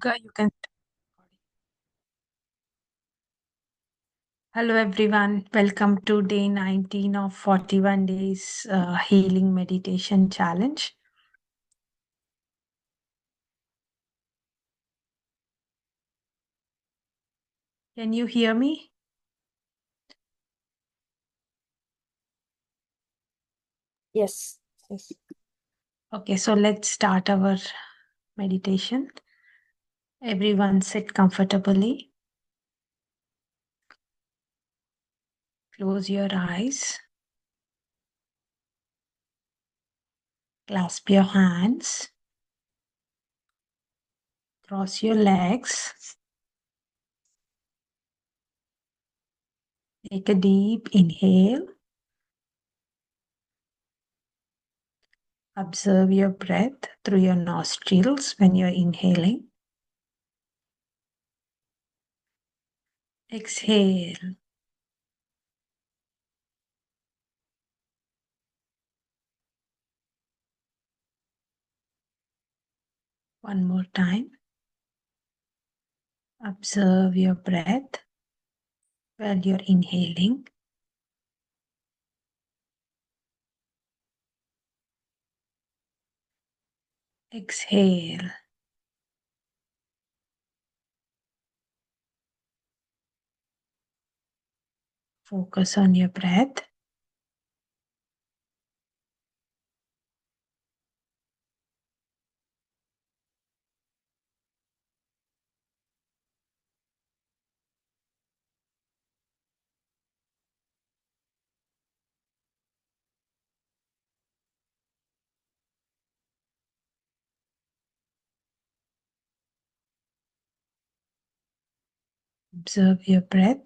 Durga, you can. Hello, everyone. Welcome to day 19 of 41 days healing meditation challenge. Can you hear me? Yes. Okay, so let's start our meditation. Everyone sit comfortably. Close your eyes. Clasp your hands. Cross your legs. Take a deep inhale. Observe your breath through your nostrils when you're inhaling. Exhale. One more time. Observe your breath while you're inhaling. Exhale. Focus on your breath. Observe your breath.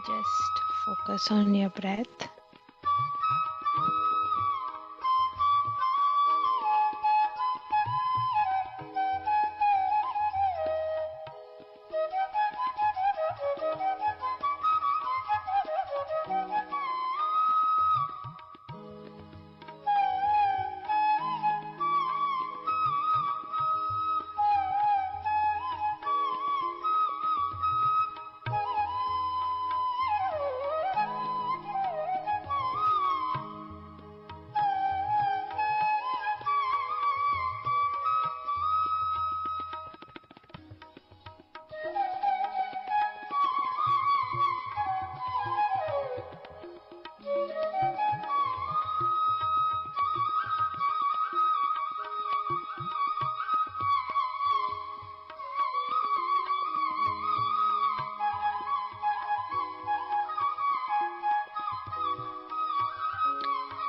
Just focus on your breath.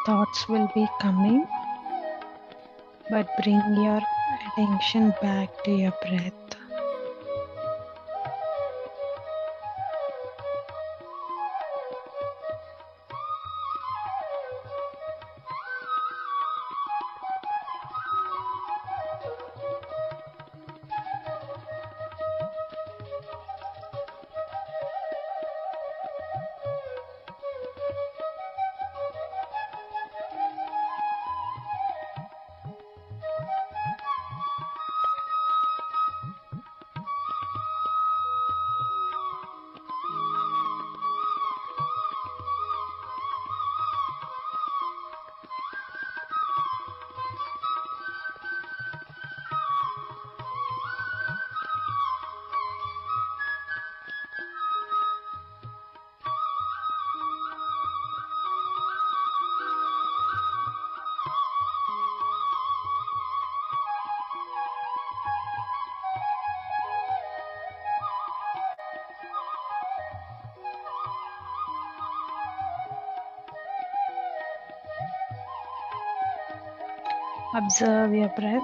thoughts will be coming, but bring your attention back to your breath. Observe your breath.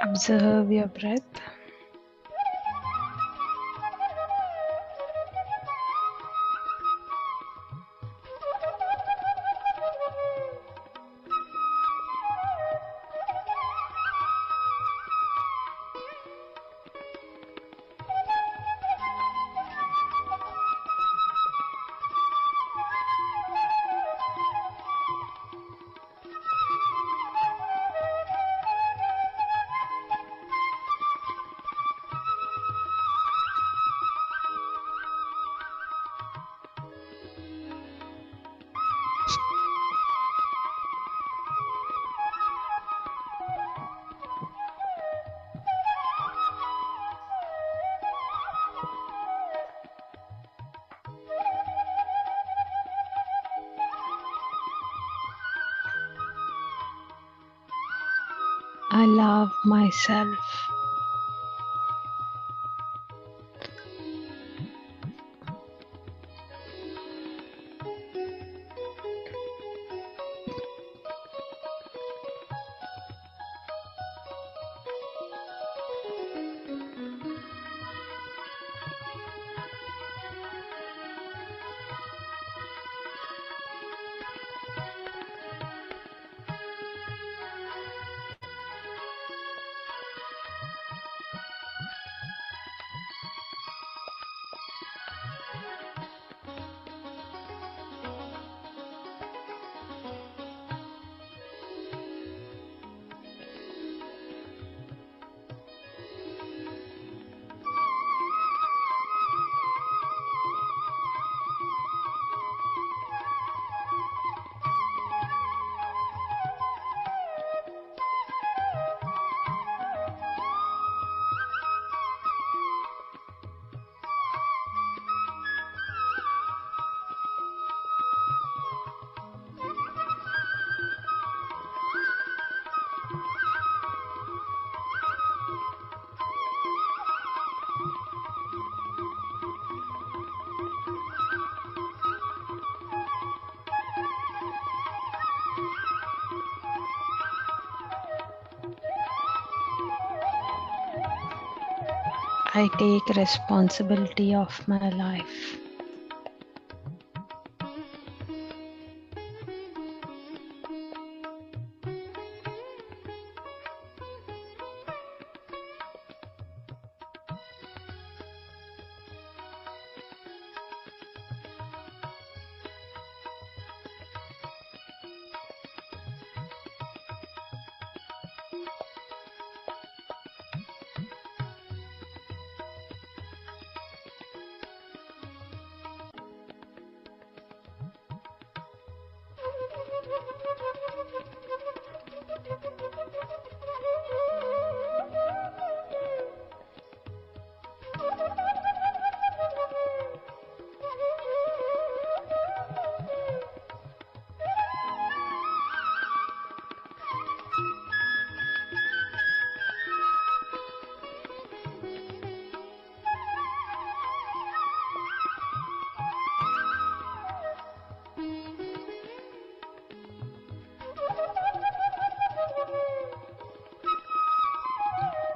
Observe your breath. I love myself. I take responsibility of my life.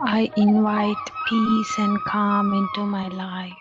I invite peace and calm into my life.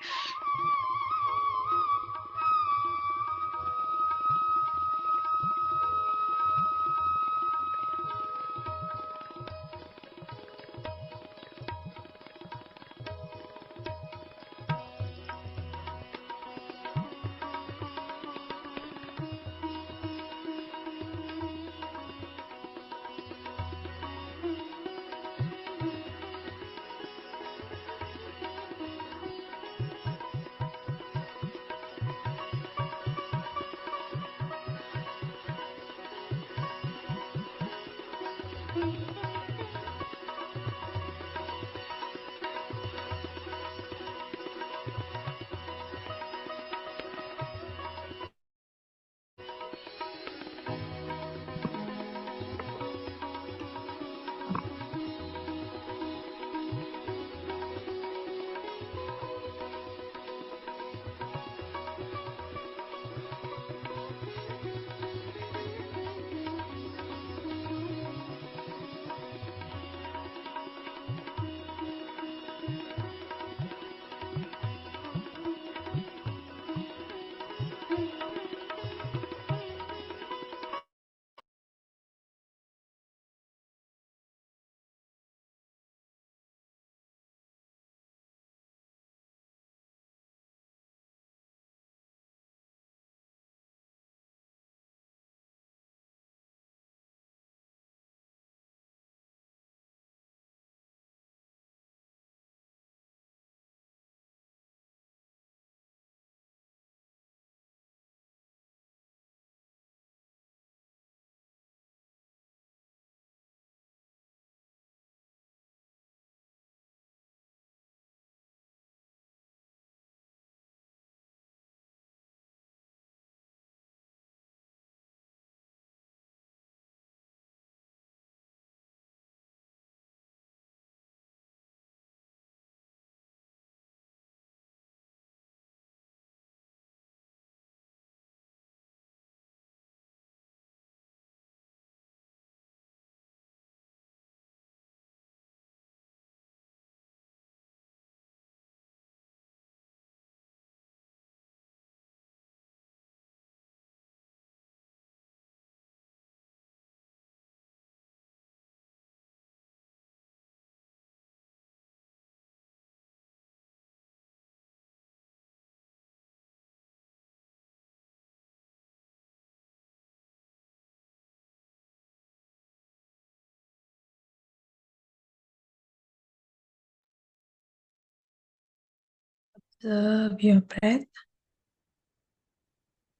Observe your breath.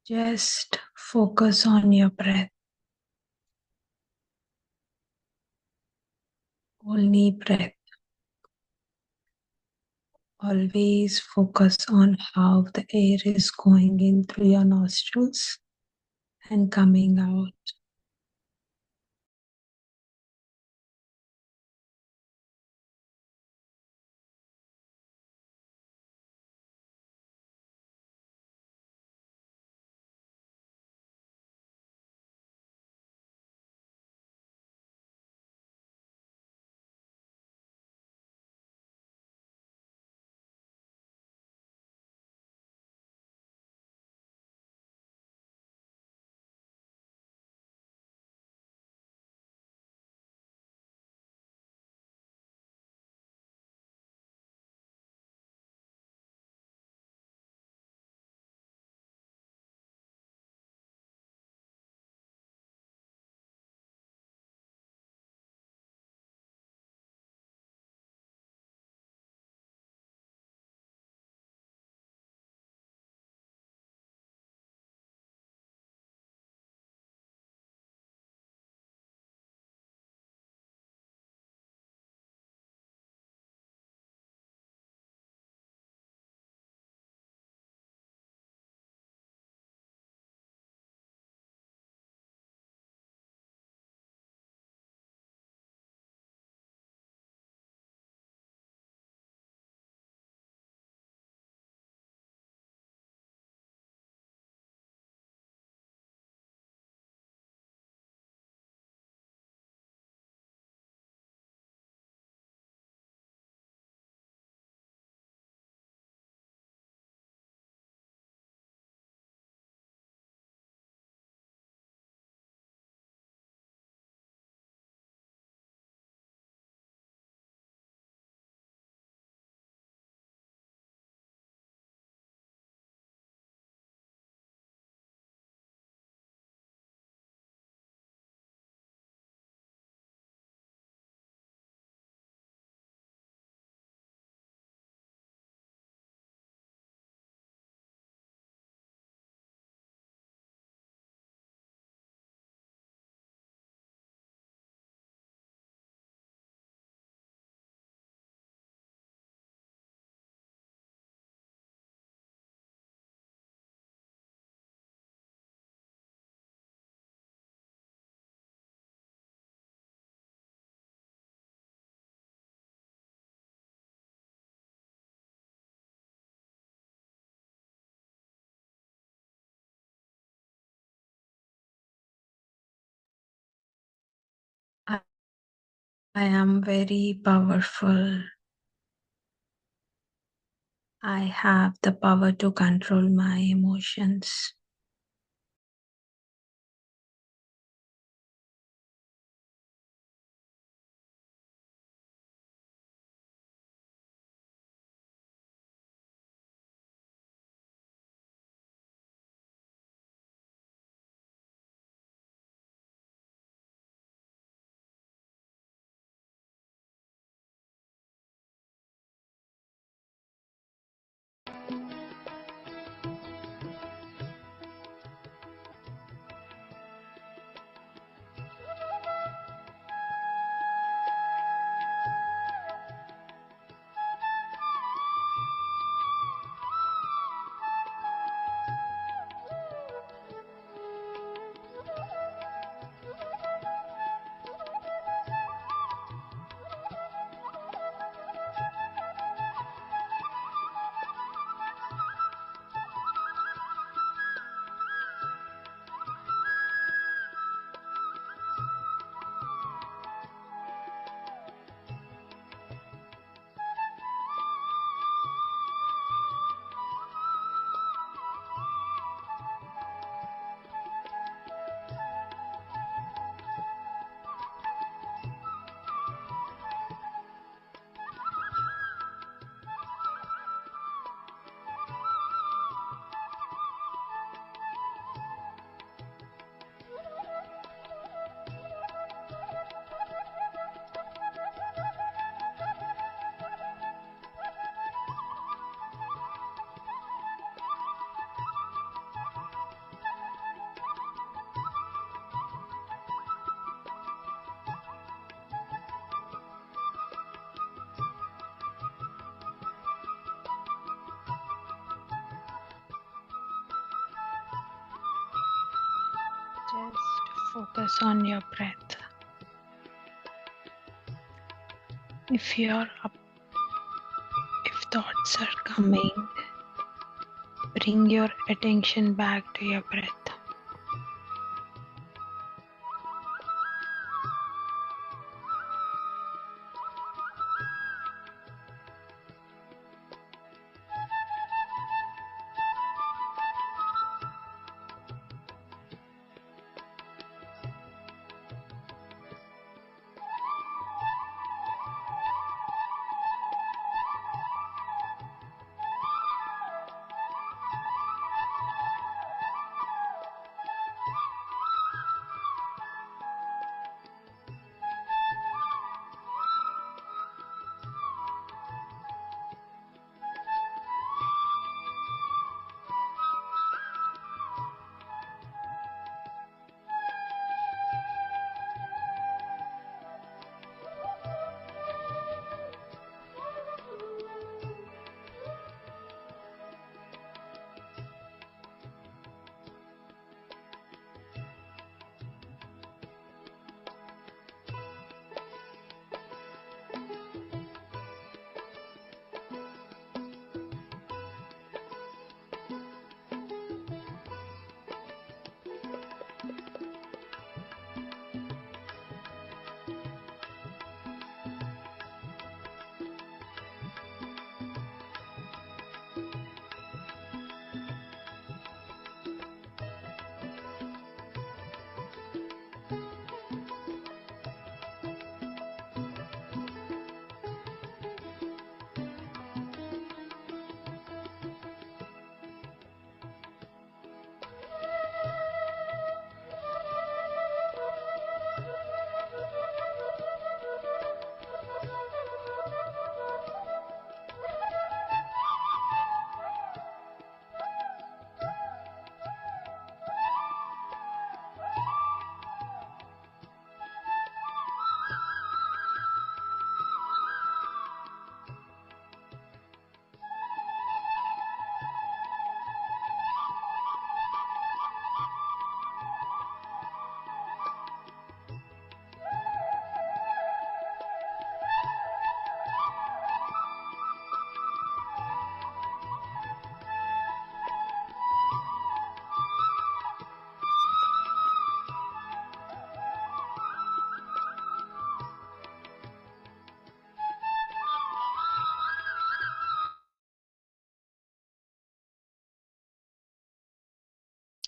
Just focus on your breath. Only breath. Always focus on how the air is going in through your nostrils and coming out. I am very powerful. I have the power to control my emotions. Just focus on your breath. If you're up, if thoughts are coming, bring your attention back to your breath.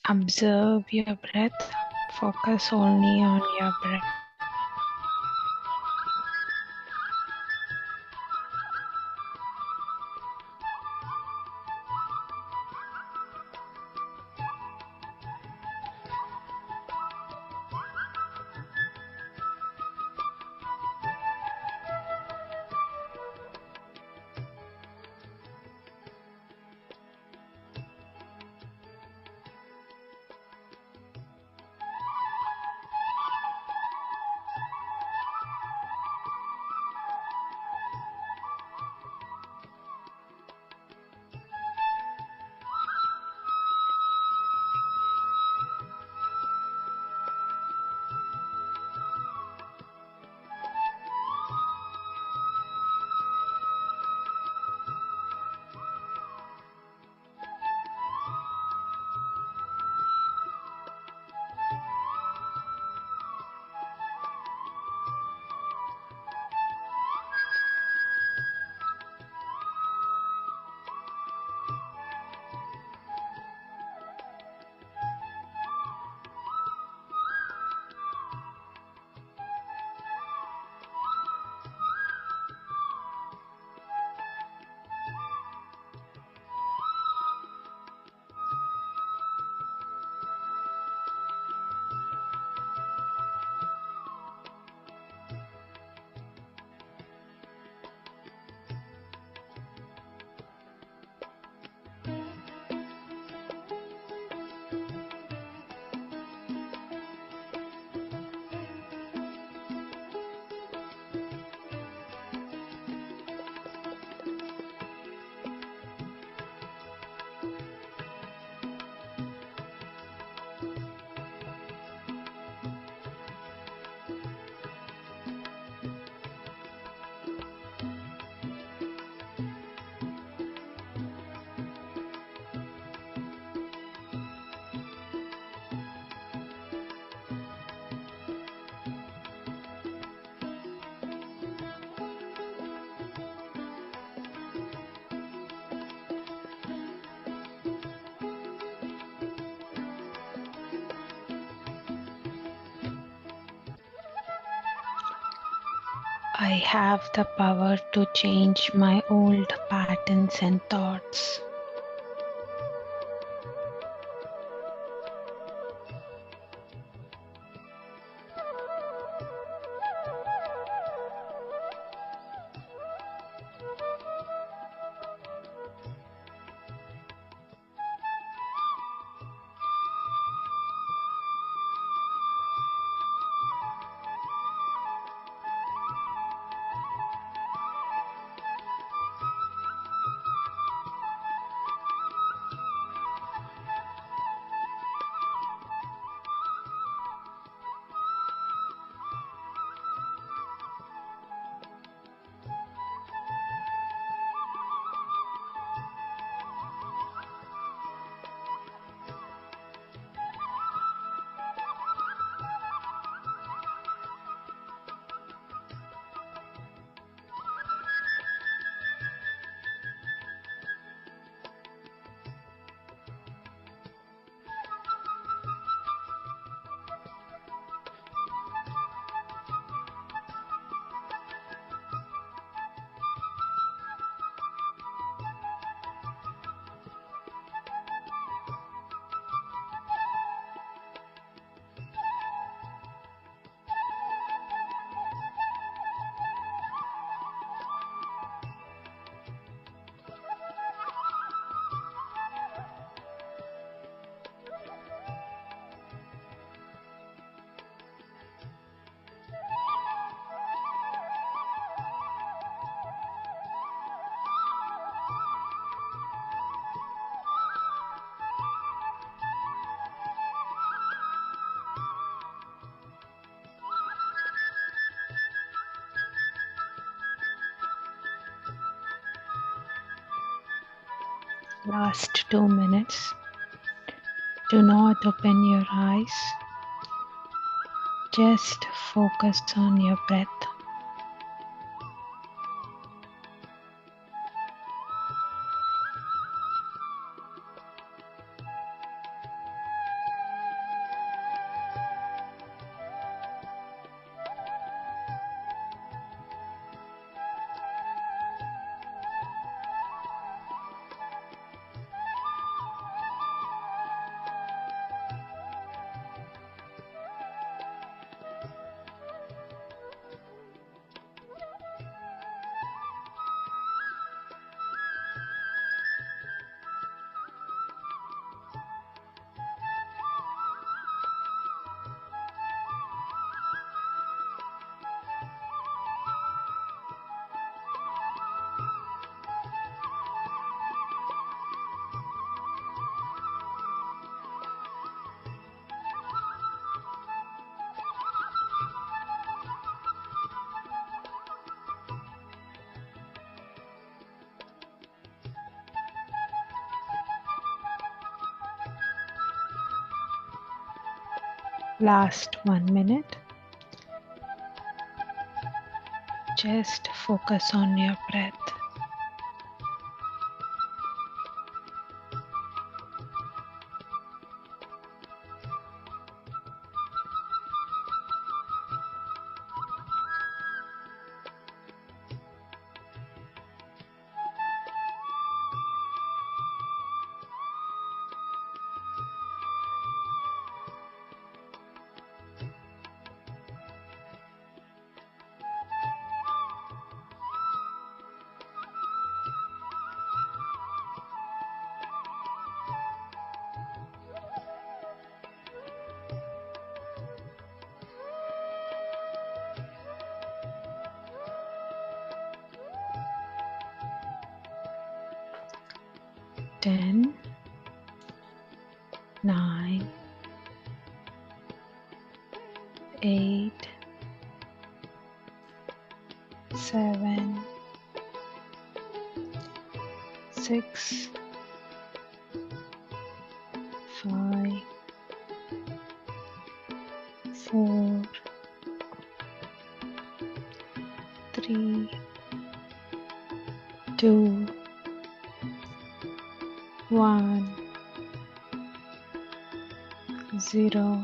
Observe your breath. Focus only on your breath. I have the power to change my old patterns and thoughts. Last 2 minutes. Do not open your eyes. Just focus on your breath. Last 1 minute. Just focus on your breath. Ten, 9, 8, 7, 6, 5, 4, 3, 2, 1, 0.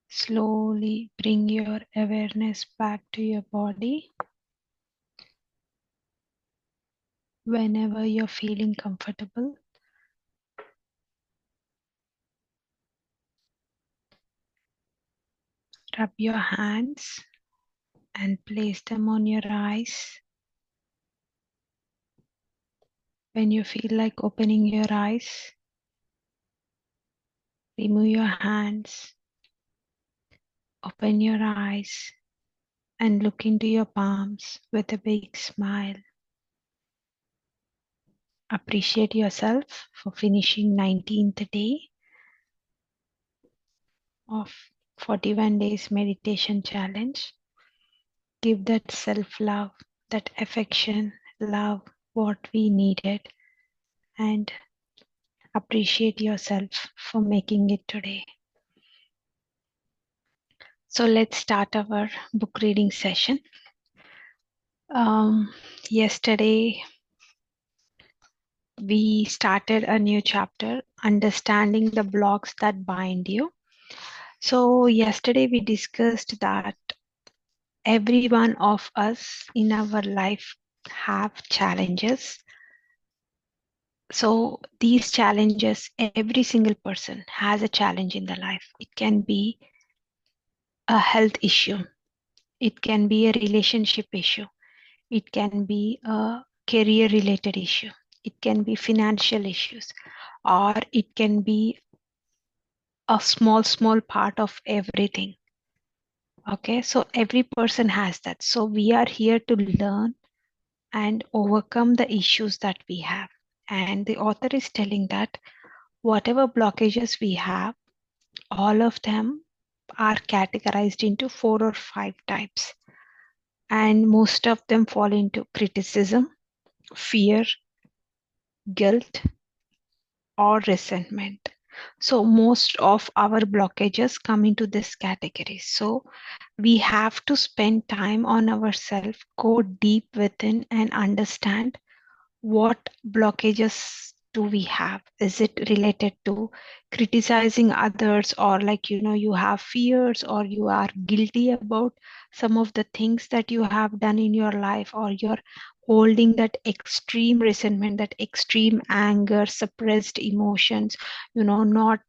Slowly bring your awareness back to your body. Whenever you're feeling comfortable, rub your hands and place them on your eyes. When you feel like opening your eyes, remove your hands, open your eyes, and look into your palms with a big smile. Appreciate yourself for finishing 19th day of 41 days meditation challenge. Give that self-love, that affection, love, what we needed, and appreciate yourself for making it today. So let's start our book reading session. Yesterday, we started a new chapter, Understanding the Blocks That Bind You. So yesterday we discussed that every one of us in our life have challenges. So these challenges, every single person has a challenge in their life. It can be a health issue. It can be a relationship issue. It can be a career related issue. It can be financial issues, or it can be a small part of everything. Okay, so every person has that. So we are here to learn and overcome the issues that we have. And the author is telling that whatever blockages we have, all of them are categorized into 4 or 5 types. And most of them fall into criticism, fear, guilt, or resentment. So most of our blockages come into this category. So we have to spend time on ourselves, go deep within and understand what blockages do we have. Is it related to criticizing others, or like you have fears, or you are guilty about some of the things that you have done in your life, or you're holding that extreme resentment, that extreme anger, suppressed emotions, not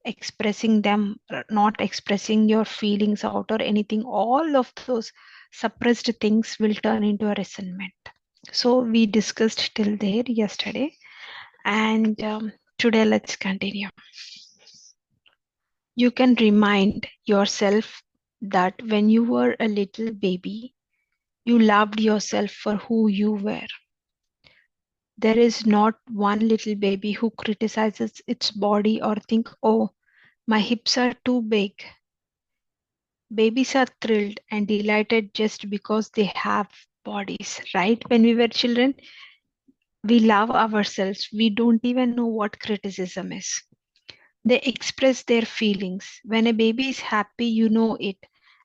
expressing them, not expressing your feelings out or anything. All of those suppressed things will turn into a resentment. So we discussed till there yesterday, and today let's continue. You can remind yourself that when you were a little baby, you loved yourself for who you were. There is not one little baby who criticizes its body or think, oh, my hips are too big. Babies are thrilled and delighted just because they have bodies, right? When we were children, we love ourselves. We don't even know what criticism is. They express their feelings. When a baby is happy, you know it.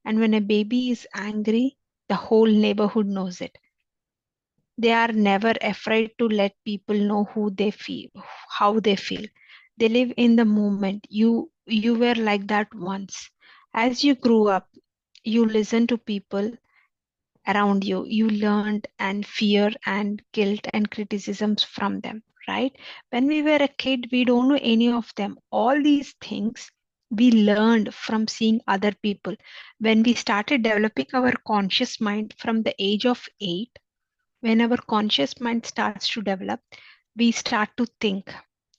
And when a baby is angry, the whole neighborhood knows it. They are never afraid to let people know who they feel, how they feel. They live in the moment. You were like that once. As you grew up, you listen to people around you. You learned and fear and guilt and criticisms from them, right? When we were a kid, we don't know any of them. All these things we learned from seeing other people. When we started developing our conscious mind from the age of 8, when our conscious mind starts to develop, we start to think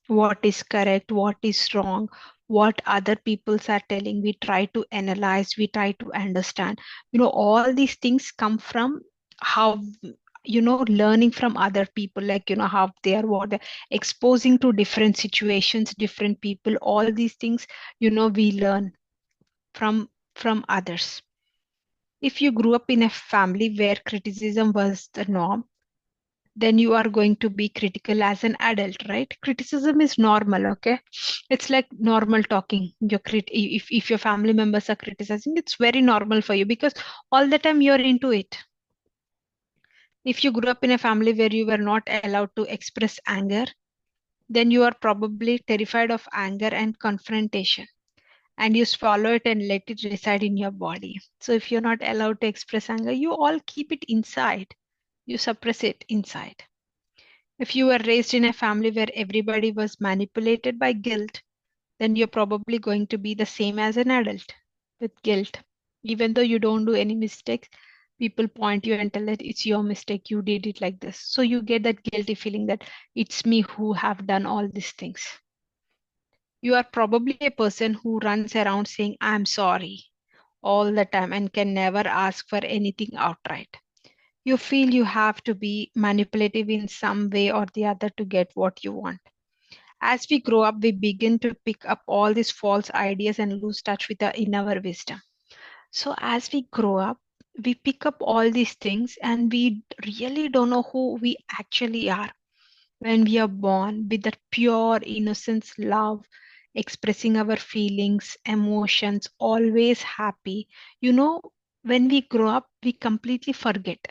what is correct, what is wrong, what other peoples are telling. We try to analyze, we try to understand. All these things come from how, learning from other people, like, how they are, what they're exposing to different situations, different people, all these things, we learn from others. If you grew up in a family where criticism was the norm, then you are going to be critical as an adult, right? Criticism is normal, okay? It's like normal talking. If your family members are criticizing, it's very normal for you because all the time you're into it. If you grew up in a family where you were not allowed to express anger, then you are probably terrified of anger and confrontation, and you swallow it and let it reside in your body. So if you're not allowed to express anger, you all keep it inside. You suppress it inside. If you were raised in a family where everybody was manipulated by guilt, then you're probably going to be the same as an adult with guilt. Even though you don't do any mistakes, people point you and tell that it's your mistake, you did it like this. So you get that guilty feeling that it's me who have done all these things. You are probably a person who runs around saying, I'm sorry all the time and can never ask for anything outright. You feel you have to be manipulative in some way or the other to get what you want. As we grow up, we begin to pick up all these false ideas and lose touch with our inner wisdom. So as we grow up, we pick up all these things and we really don't know who we actually are. When we are born with that pure innocence, love, expressing our feelings, emotions, always happy, when we grow up, we completely forget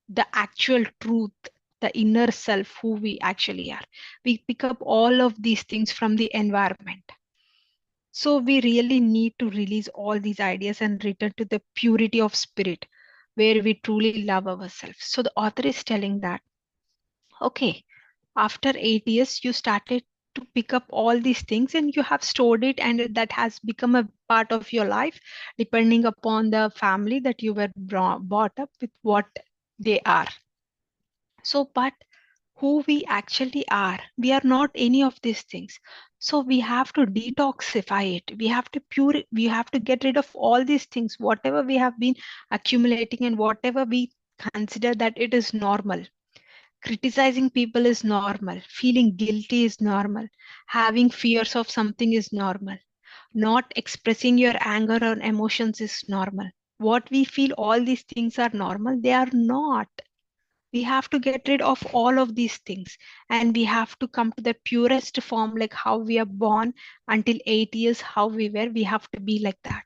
the actual truth, the inner self, who we actually are. We pick up all of these things from the environment. So we really need to release all these ideas and return to the purity of spirit where we truly love ourselves. So the author is telling that, okay, after 8 years, you started to pick up all these things and you have stored it, and that has become a part of your life, depending upon the family that you were brought up with, what they are. So, but who we actually are, we are not any of these things. So we have to detoxify it. We have to get rid of all these things, whatever we have been accumulating and whatever we consider that it is normal. Criticizing people is normal. Feeling guilty is normal. Having fears of something is normal. Not expressing your anger or emotions is normal. What we feel, all these things are normal. They are not. We have to get rid of all of these things, and we have to come to the purest form, like how we are born until 8 years, how we were. We have to be like that.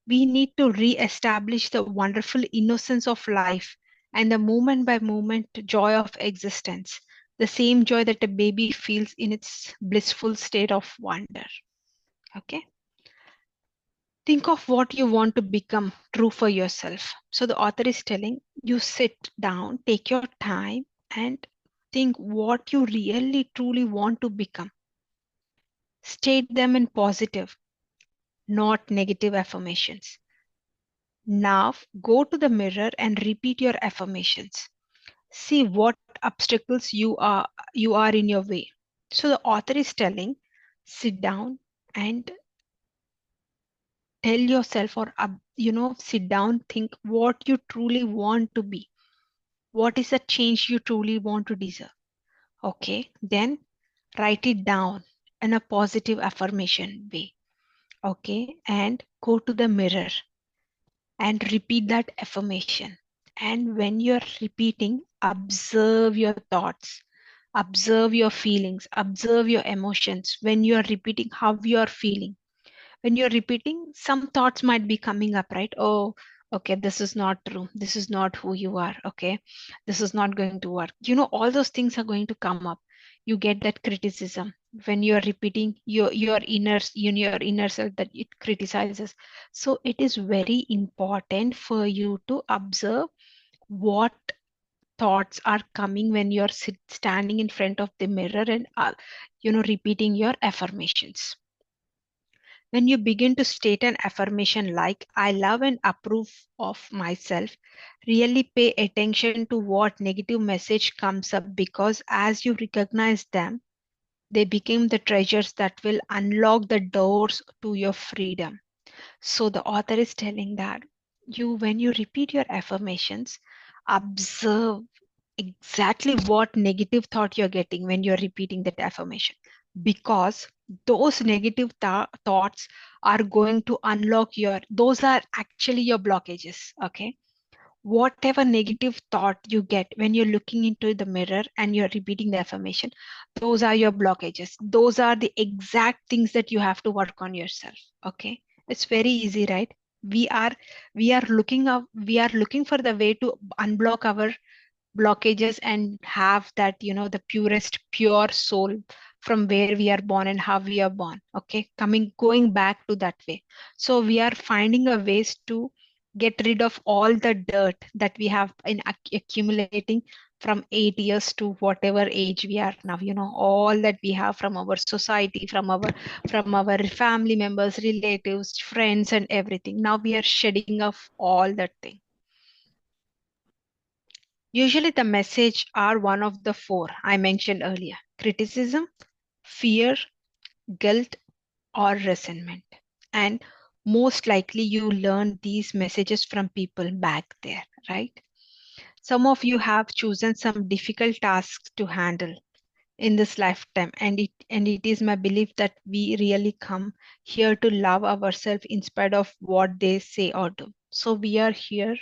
We need to re-establish the wonderful innocence of life and the moment by moment joy of existence, the same joy that a baby feels in its blissful state of wonder. Okay. Think of what you want to become true for yourself. So the author is telling you, sit down, take your time, and think what you really truly want to become. State them in positive, not negative affirmations. Now go to the mirror and repeat your affirmations. See what obstacles you are in your way. So the author is telling, sit down and tell yourself, or sit down, think what you truly want to be. What is the change you truly want to deserve? Okay, then write it down in a positive affirmation way. Okay, and go to the mirror and repeat that affirmation. And when you're repeating, observe your thoughts, observe your feelings, observe your emotions. When you're repeating, how you're feeling. When you're repeating, some thoughts might be coming up, right? Oh, okay, this is not true. This is not who you are. Okay, this is not going to work. All those things are going to come up. You get that criticism when you're repeating your inner self, that it criticizes. So it is very important for you to observe what thoughts are coming when you're standing in front of the mirror and repeating your affirmations. When you begin to state an affirmation like, I love and approve of myself, really pay attention to what negative message comes up, because as you recognize them, they become the treasures that will unlock the doors to your freedom. So the author is telling that when you repeat your affirmations, observe exactly what negative thought you're getting when you're repeating that affirmation, because those negative thoughts are going to unlock those are actually your blockages. Okay, whatever negative thought you get when you're looking into the mirror and you're repeating the affirmation, those are your blockages. Those are the exact things that you have to work on yourself. Okay, it's very easy, right? We are looking for the way to unblock our blockages and have that, the purest pure soul from where we are born and how we are born. Okay, going back to that way. So we are finding a ways to get rid of all the dirt that we have in accumulating from 8 years to whatever age we are now, all that we have from our society, from our family members, relatives, friends, and everything. Now we are shedding off all that thing. Usually the message are one of the four I mentioned earlier: criticism, fear, guilt, or resentment. And most likely you learned these messages from people back there, right? Some of you have chosen some difficult tasks to handle in this lifetime, and it is my belief that we really come here to love ourselves in spite of what they say or do. So we are here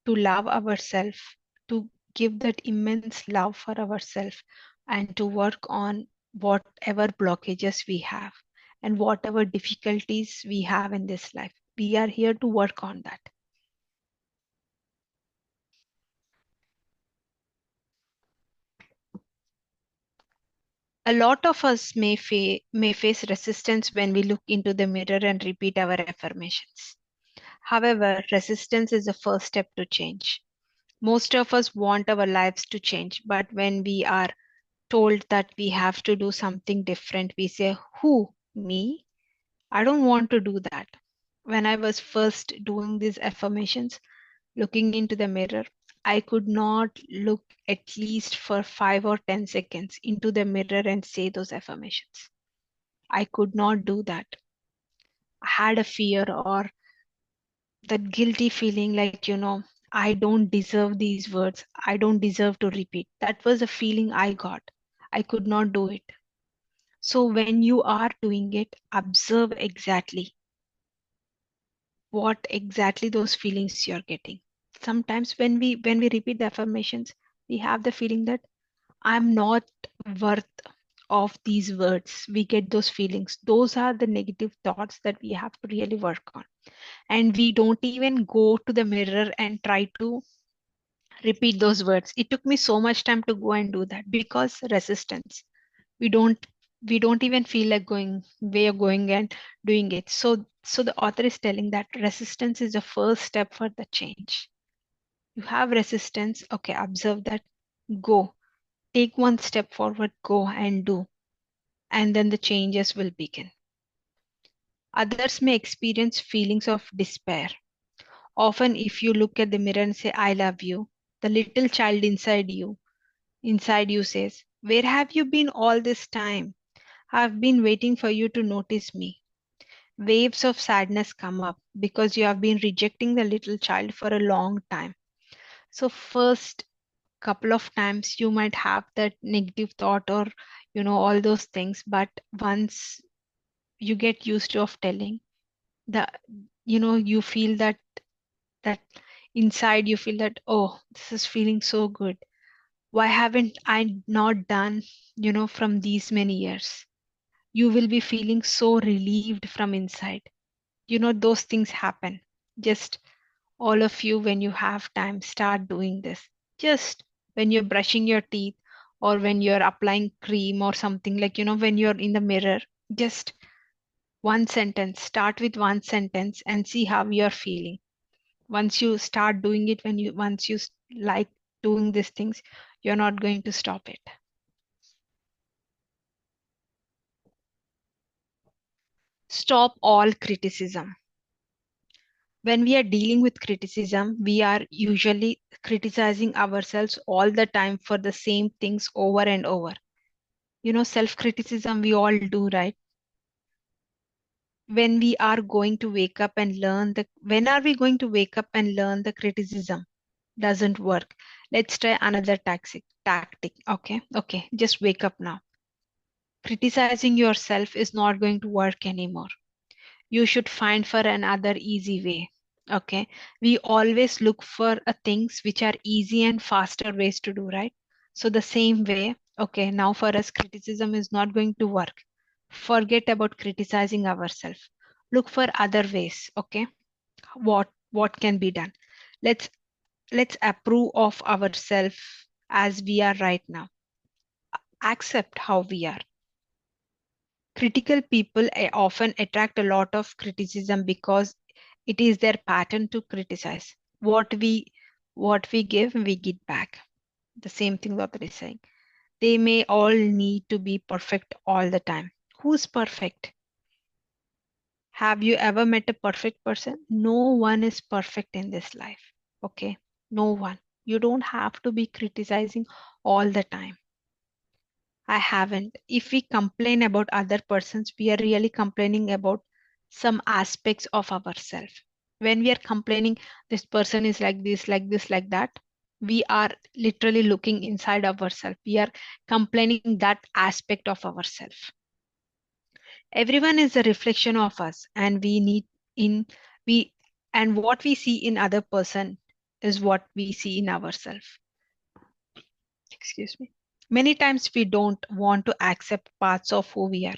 to love ourselves, to give that immense love for ourselves, and to work on whatever blockages we have and whatever difficulties we have in this life. We are here to work on that. A lot of us may face resistance when we look into the mirror and repeat our affirmations. However, resistance is the first step to change. Most of us want our lives to change, but when we are told that we have to do something different, we say, who, me? I don't want to do that. When I was first doing these affirmations, looking into the mirror, I could not look at least for 5 or 10 seconds into the mirror and say those affirmations. I could not do that. I had a fear or that guilty feeling like, I don't deserve these words. I don't deserve to repeat. That was a feeling I got. I could not do it. So when you are doing it, observe exactly what exactly those feelings you're getting. Sometimes when we repeat the affirmations, we have the feeling that I'm not worth of these words. We get those feelings. Those are the negative thoughts that we have to really work on. And we don't even go to the mirror and try to repeat those words. It took me so much time to go and do that because resistance. We don't even feel like going and doing it. So the author is telling that resistance is the first step for the change. You have resistance, okay, observe that, go, take one step forward, go and do, and then the changes will begin. Others may experience feelings of despair. Often if you look at the mirror and say, I love you, the little child inside you says, where have you been all this time? I've been waiting for you to notice me. Waves of sadness come up because you have been rejecting the little child for a long time. So first couple of times you might have that negative thought or all those things, but once you get used to of telling, The, you feel that inside you feel that, oh, this is feeling so good. Why haven't I not done, from these many years? You will be feeling so relieved from inside. Those things happen. Just all of you, when you have time, start doing this. Just when you're brushing your teeth, or when you're applying cream or something, like, when you're in the mirror, just one sentence, start with one sentence and see how you're feeling. Once you start doing it, once you like doing these things, you're not going to stop it. Stop all criticism. When we are dealing with criticism, we are usually criticizing ourselves all the time for the same things over and over. Self-criticism we all do, right? When we are going to wake up and learn when are we going to wake up and learn the criticism doesn't work? Let's try another tactic. Okay, just wake up now. Criticizing yourself is not going to work anymore. You should find for another easy way. Okay, we always look for things which are easy and faster ways to do, right? So the same way, okay, now for us criticism is not going to work. Forget about criticizing ourselves. Look for other ways. Okay, what can be done? Let's approve of ourselves as we are right now. Accept how we are. Critical people often attract a lot of criticism because it is their pattern to criticize. What we give, we get back. The same thing that is saying. They may all need to be perfect all the time. Who's perfect? Have you ever met a perfect person? No one is perfect in this life. Okay, no one. You don't have to be criticizing all the time. I haven't. If we complain about other persons, we are really complaining about some aspects of ourselves. When we are complaining, this person is like this, like this, like that, we are literally looking inside ourselves. We are complaining that aspect of ourselves. Everyone is a reflection of us, and in we and what we see in other person is what we see in ourselves. Excuse me. Many times we don't want to accept parts of who we are.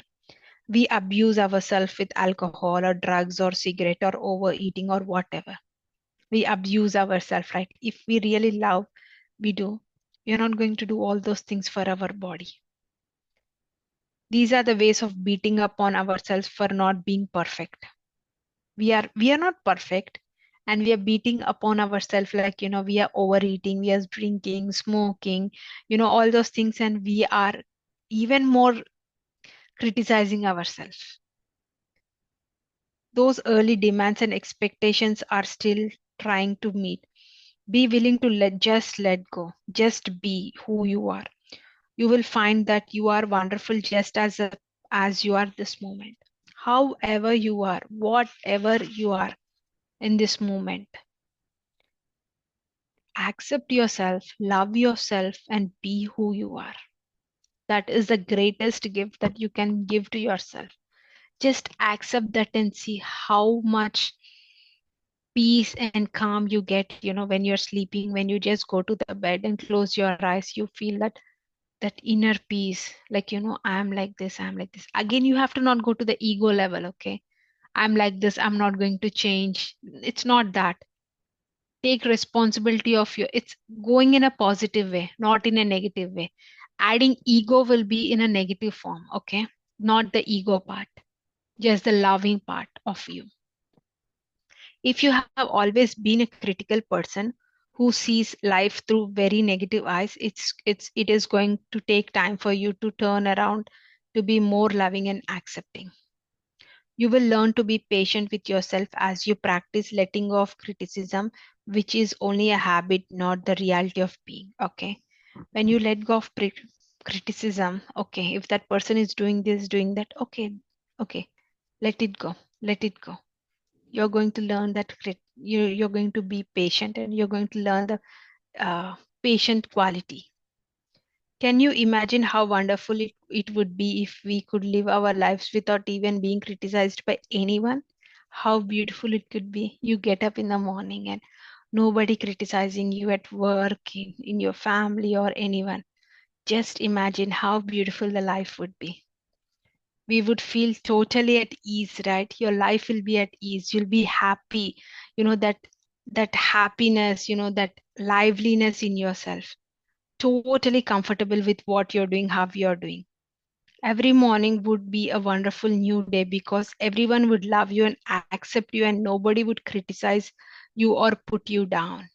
We abuse ourselves with alcohol or drugs or cigarette or overeating or whatever. We abuse ourselves, right? If we really love, we do. We are not going to do all those things for our body. These are the ways of beating up on ourselves for not being perfect. We are not perfect, and we are beating upon ourselves, like, we are overeating, we are drinking, smoking, all those things, and we are even more criticizing ourselves. Those early demands and expectations are still trying to meet. Be willing to let go. Just be who you are. You will find that you are wonderful just as you are this moment. However you are, whatever you are in this moment. Accept yourself, love yourself, and be who you are. That is the greatest gift that you can give to yourself. Just accept that and see how much peace and calm you get, when you're sleeping, when you just go to the bed and close your eyes, you feel that inner peace, like, I'm like this, I'm like this. Again, you have to not go to the ego level. Okay, I'm like this, I'm not going to change. It's not that. Take responsibility of it's going in a positive way, not in a negative way. Adding ego will be in a negative form. Okay, not the ego part, just the loving part of you. If you have always been a critical person who sees life through very negative eyes, it is going to take time for you to turn around to be more loving and accepting. You will learn to be patient with yourself as you practice letting go of criticism, which is only a habit, not the reality of being. Okay. When you let go of criticism, okay, if that person is doing this, doing that, okay, let it go, let it go. You're going to learn that you're going to be patient, and you're going to learn the patient quality. Can you imagine how wonderful it would be if we could live our lives without even being criticized by anyone? how beautiful it could be. You get up in the morning and nobody criticizing you at work, in your family, or anyone. Just imagine how beautiful the life would be. We would feel totally at ease, right? Your life will be at ease. You'll be happy. That happiness, that liveliness in yourself. Totally comfortable with what you're doing, how you're doing. Every morning would be a wonderful new day because everyone would love you and accept you, and nobody would criticize you or put you down.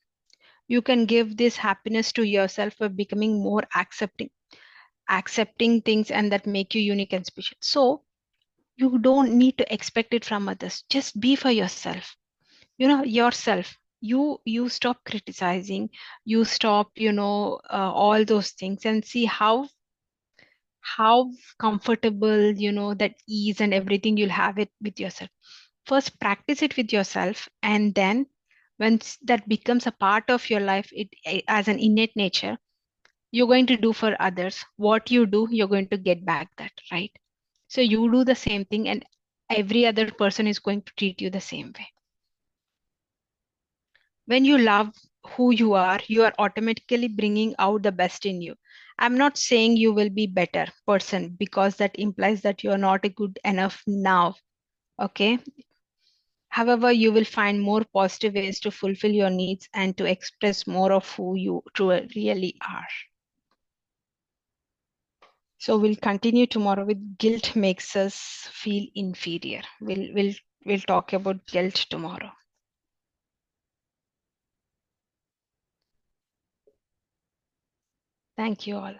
You can give this happiness to yourself by becoming more accepting things and that make you unique and special. So you don't need to expect it from others. Just be for yourself. Yourself. You stop criticizing. You stop, all those things, and see how comfortable, that ease and everything you'll have it with yourself. First practice it with yourself, and then once that becomes a part of your life, as an innate nature, you're going to do for others what you do, you're going to get back that, right? So you do the same thing, and every other person is going to treat you the same way. When you love who you are automatically bringing out the best in you. I'm not saying you will be better person, because that implies that you are not a good enough now. Okay. However, you will find more positive ways to fulfill your needs and to express more of who you truly really are. So we'll continue tomorrow with guilt makes us feel inferior. We'll talk about guilt tomorrow. Thank you all.